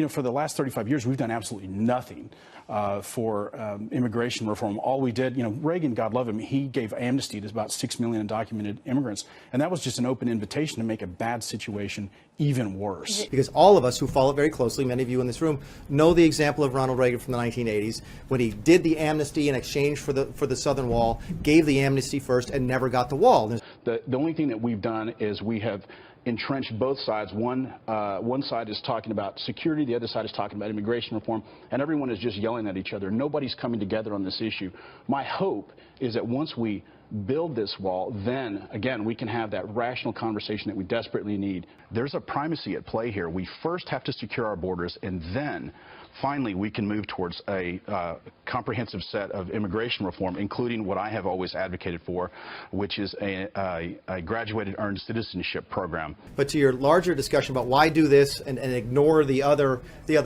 for the last 35 years, we've done absolutely nothing for immigration reform. All we did, Reagan, God love him, he gave amnesty to about 6 million undocumented immigrants, and that was just an open invitation to make a bad situation even worse. Because all of us who follow it very closely, many of you in this room, know the example of Ronald Reagan from the 1980s, when he did the amnesty in exchange for the Southern Wall, gave the amnesty first, and never got the wall. The only thing that we've done is we have entrenched both sides. One side is talking about security, the other side is talking about immigration reform, and everyone is just yelling at each other. Nobody's coming together on this issue. My hope is that once we build this wall, then, again, we can have that rational conversation that we desperately need. There's a primacy at play here. We first have to secure our borders, and then finally we can move towards a comprehensive set of immigration reform, including what I have always advocated for, which is a graduated earned citizenship program. But to your larger discussion about why do this and ignore the other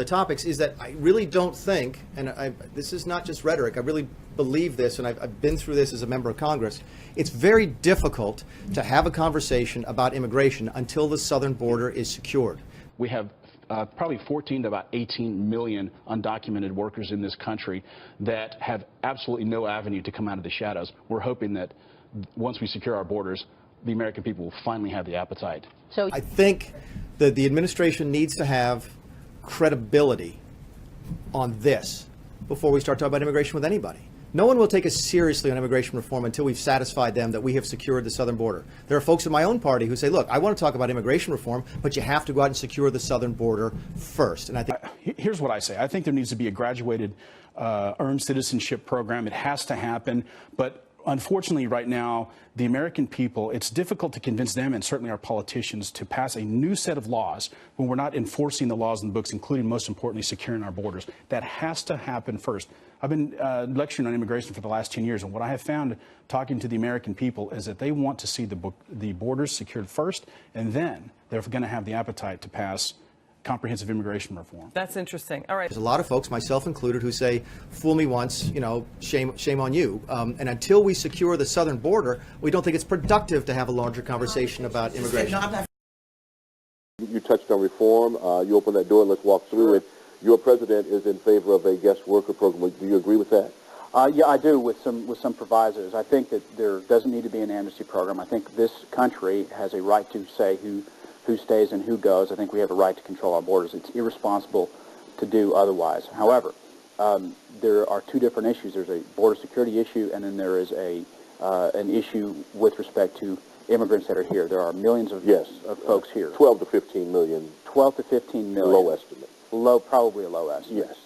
topics, is that I really don't think, and this is not just rhetoric, I really believe this, and I've been through this as a member of Congress. It's very difficult to have a conversation about immigration until the southern border is secured. We have probably 14 to about 18 million undocumented workers in this country that have absolutely no avenue to come out of the shadows. We're hoping that once we secure our borders, the American people will finally have the appetite. So I think that the administration needs to have credibility on this before we start talking about immigration with anybody. No one will take us seriously on immigration reform until we've satisfied them that we have secured the southern border. There are folks in my own party who say, look, I want to talk about immigration reform, but you have to go out and secure the southern border first. And I think here's what I say. I think there needs to be a graduated earned citizenship program. It has to happen. But unfortunately, right now, the American people, it's difficult to convince them, and certainly our politicians, to pass a new set of laws when we're not enforcing the laws in the books, including, most importantly, securing our borders. That has to happen first. I've been lecturing on immigration for the last 10 years, and what I have found talking to the American people is that they want to see the borders secured first, and then they're going to have the appetite to pass comprehensive immigration reform. That's interesting. All right. There's a lot of folks, myself included, who say, fool me once, shame on you. And until we secure the southern border, we don't think it's productive to have a larger conversation about immigration. You touched on reform. You opened that door. Let's walk through it. Your president is in favor of a guest worker program. Do you agree with that? Yeah, I do, with some provisos. I think that there doesn't need to be an amnesty program. I think this country has a right to say who stays and who goes. I think we have a right to control our borders. It's irresponsible to do otherwise. However, there are two different issues. There's a border security issue, and then there is an issue with respect to immigrants that are here. There are millions of folks here. 12 to 15 million. 12 to 15 million. Low estimate. Probably a low estimate. Yes.